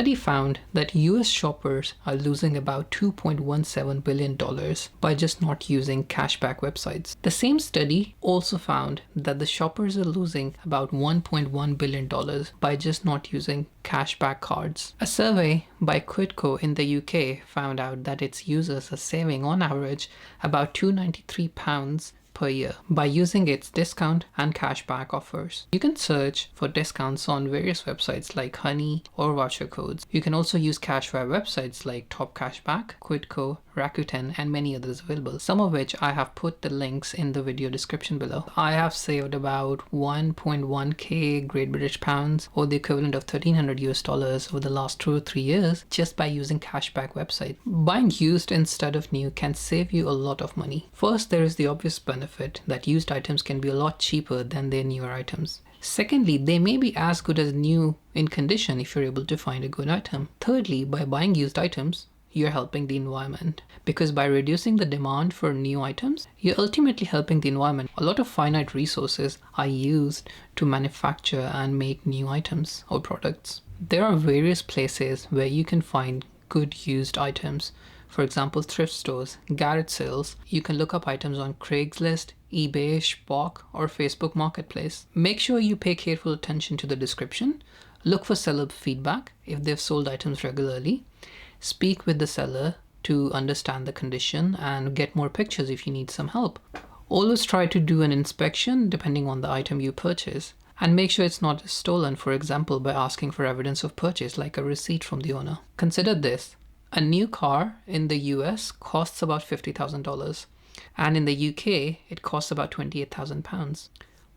study found that US shoppers are losing about $2.17 billion by just not using cashback websites. The same study also found that the shoppers are losing about $1.1 billion by just not using cashback cards. A survey by Quidco in the UK found out that its users are saving on average about £293 per year by using its discount and cashback offers. You can search for discounts on various websites like Honey or voucher codes. You can also use cashback websites like Top Cashback, Quidco, Rakuten, and many others available, some of which I have put the links in the video description below. I have saved about 1.1k Great British pounds, or the equivalent of $1,300 over the last 2 or 3 years just by using cashback website. Buying used instead of new can save you a lot of money. First, there is the obvious benefit that used items can be a lot cheaper than their newer items. Secondly, they may be as good as new in condition if you're able to find a good item. Thirdly, by buying used items, you're helping the environment, because by reducing the demand for new items, you're ultimately helping the environment. A lot of finite resources are used to manufacture and make new items or products. There are various places where you can find good used items. For example, thrift stores, garage sales. You can look up items on Craigslist, eBay, Shpock, or Facebook Marketplace. Make sure you pay careful attention to the description. Look for seller feedback if they've sold items regularly. Speak with the seller to understand the condition and get more pictures if you need some help. Always try to do an inspection depending on the item you purchase, and make sure it's not stolen, for example, by asking for evidence of purchase like a receipt from the owner. Consider this. A new car in the US costs about $50,000, and in the UK it costs about £28,000.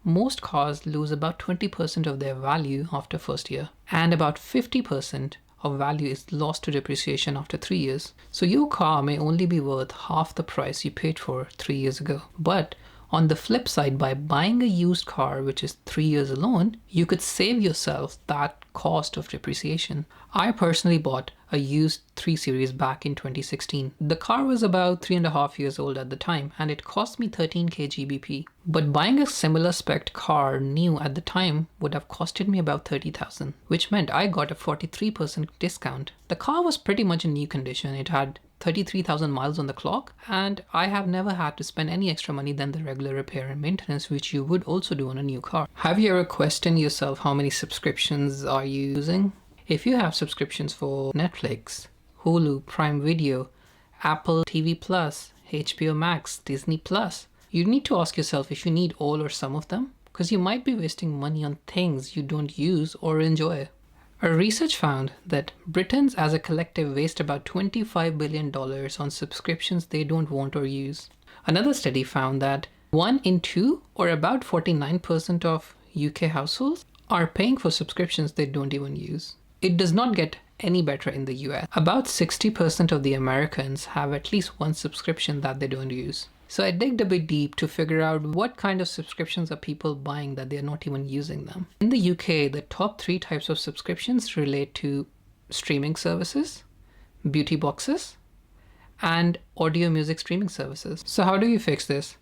Most cars lose about 20% of their value after first year, and about 50% of value is lost to depreciation after 3 years. So your car may only be worth half the price you paid for 3 years ago. But on the flip side, by buying a used car, which is 3 years alone, you could save yourself that cost of depreciation. I personally bought a used 3 Series back in 2016. The car was about 3.5 years old at the time, and it cost me 13k GBP. But buying a similar spec car new at the time would have costed me about 30,000, which meant I got a 43% discount. The car was pretty much in new condition. It had 33,000 miles on the clock, and I have never had to spend any extra money than the regular repair and maintenance, which you would also do on a new car. Have you ever questioned yourself how many subscriptions are you using? If you have subscriptions for Netflix, Hulu, Prime Video, Apple TV Plus, HBO Max, Disney Plus, you need to ask yourself if you need all or some of them, because you might be wasting money on things you don't use or enjoy. A research found that Britons as a collective waste about $25 billion on subscriptions they don't want or use. Another study found that 1 in 2, or about 49% of UK households, are paying for subscriptions they don't even use. It does not get any better in the US. About 60% of the Americans have at least one subscription that they don't use. So I digged a bit deep to figure out what kind of subscriptions are people buying that they're not even using them. In the UK, the top 3 types of subscriptions relate to streaming services, beauty boxes, and audio music streaming services. So how do you fix this?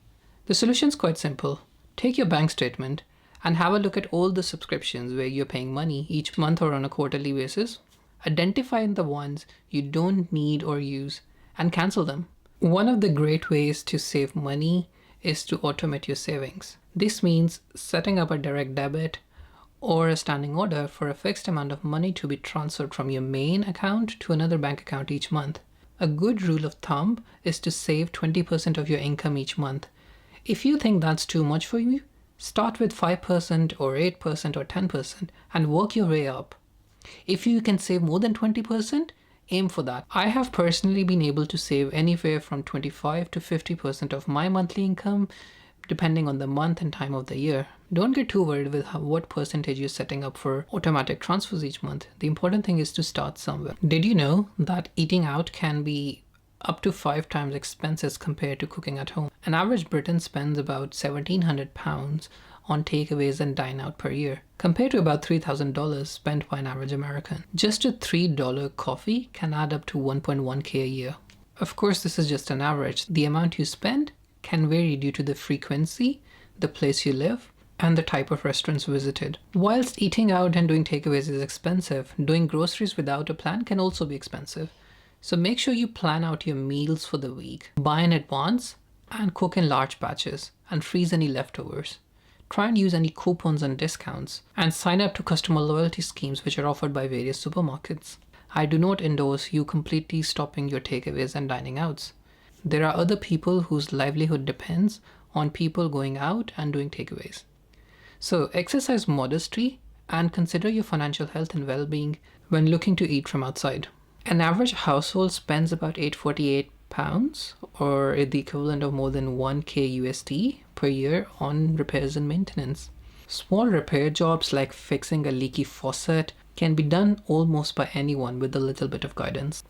The solution is quite simple. Take your bank statement and have a look at all the subscriptions where you're paying money each month or on a quarterly basis. Identify the ones you don't need or use and cancel them. One of the great ways to save money is to automate your savings. This means setting up a direct debit or a standing order for a fixed amount of money to be transferred from your main account to another bank account each month. A good rule of thumb is to save 20% of your income each month. If you think that's too much for you, start with 5% or 8% or 10% and work your way up. If you can save more than 20%, aim for that. I have personally been able to save anywhere from 25 to 50% of my monthly income, depending on the month and time of the year. Don't get too worried with what percentage you're setting up for automatic transfers each month. The important thing is to start somewhere. Did you know that eating out can be up to 5 times expenses compared to cooking at home? An average Briton spends about £1,700 on takeaways and dine out per year, compared to about $3,000 spent by an average American. Just a $3 coffee can add up to 1.1k a year. Of course, this is just an average. The amount you spend can vary due to the frequency, the place you live, and the type of restaurants visited. Whilst eating out and doing takeaways is expensive, doing groceries without a plan can also be expensive. So make sure you plan out your meals for the week, buy in advance, and cook in large batches, and freeze any leftovers. Try and use any coupons and discounts, and sign up to customer loyalty schemes which are offered by various supermarkets. I do not endorse you completely stopping your takeaways and dining outs. There are other people whose livelihood depends on people going out and doing takeaways. So exercise modesty and consider your financial health and well-being when looking to eat from outside. An average household spends about £848, or the equivalent of more than 1k USD per year on repairs and maintenance. Small repair jobs like fixing a leaky faucet can be done almost by anyone with a little bit of guidance.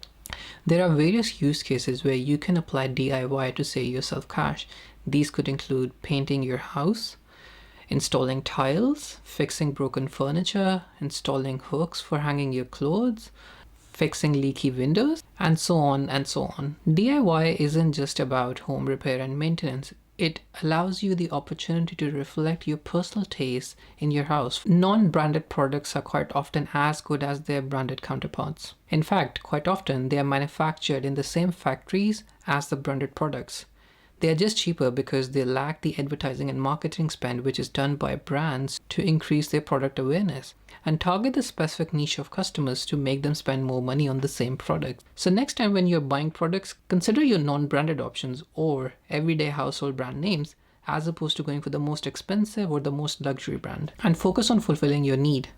There are various use cases where you can apply DIY to save yourself cash. These could include painting your house, installing tiles, fixing broken furniture, installing hooks for hanging your clothes, fixing leaky windows, and so on and so on. DIY isn't just about home repair and maintenance. It allows you the opportunity to reflect your personal taste in your house. Non-branded products are quite often as good as their branded counterparts. In fact, quite often they are manufactured in the same factories as the branded products. They are just cheaper because they lack the advertising and marketing spend which is done by brands to increase their product awareness and target the specific niche of customers to make them spend more money on the same product. So next time when you're buying products, consider your non-branded options or everyday household brand names as opposed to going for the most expensive or the most luxury brand, and focus on fulfilling your need.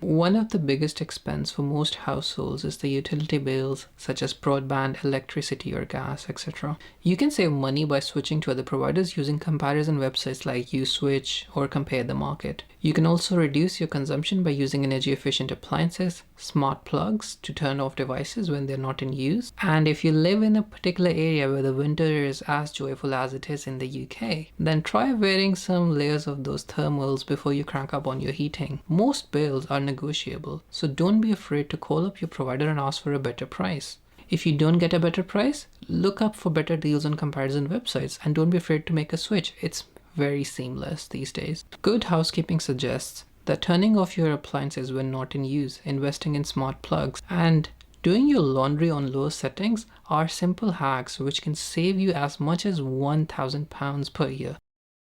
One of the biggest expense for most households is the utility bills such as broadband, electricity or gas, etc. You can save money by switching to other providers using comparison websites like USwitch or Compare the Market. You can also reduce your consumption by using energy efficient appliances, smart plugs to turn off devices when they're not in use. And if you live in a particular area where the winter is as joyful as it is in the UK, then try wearing some layers of those thermals before you crank up on your heating. Most bills are negotiable, so don't be afraid to call up your provider and ask for a better price. If you don't get a better price, look up for better deals on comparison websites and don't be afraid to make a switch. It's very seamless these days. Good housekeeping suggests that turning off your appliances when not in use, investing in smart plugs, and doing your laundry on low settings are simple hacks which can save you as much as £1,000 per year.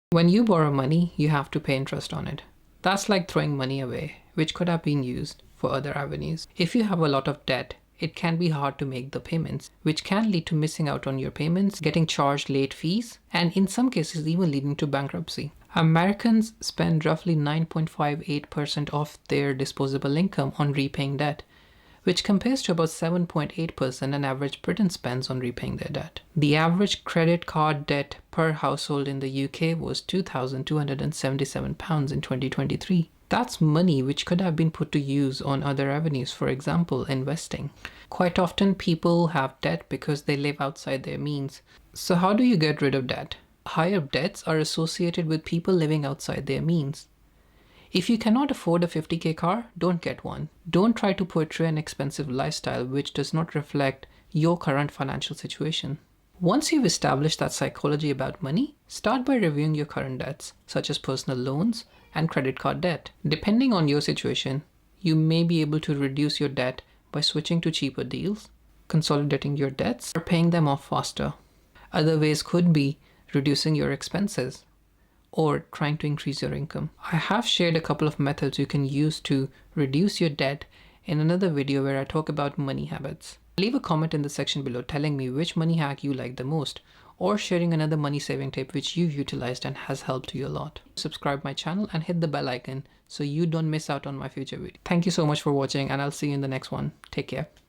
When you borrow money, you have to pay interest on it. That's like throwing money away, which could have been used for other avenues. If you have a lot of debt, it can be hard to make the payments, which can lead to missing out on your payments, getting charged late fees, and in some cases even leading to bankruptcy. Americans spend roughly 9.58% of their disposable income on repaying debt, which compares to about 7.8% an average Briton spends on repaying their debt. The average credit card debt per household in the UK was £2,277 in 2023. That's money which could have been put to use on other avenues, for example, investing. Quite often people have debt because they live outside their means. So how do you get rid of debt? Higher debts are associated with people living outside their means. If you cannot afford a 50k car, don't get one. Don't try to portray an expensive lifestyle which does not reflect your current financial situation. Once you've established that psychology about money, start by reviewing your current debts, such as personal loans and credit card debt. Depending on your situation, you may be able to reduce your debt by switching to cheaper deals, consolidating your debts, or paying them off faster. Other ways could be reducing your expenses or trying to increase your income. I have shared a couple of methods you can use to reduce your debt in another video where I talk about money habits. Leave a comment in the section below telling me which money hack you like the most, or sharing another money saving tip which you've utilized and has helped you a lot. Subscribe my channel and hit the bell icon so you don't miss out on my future video. Thank you so much for watching and I'll see you in the next one. Take care.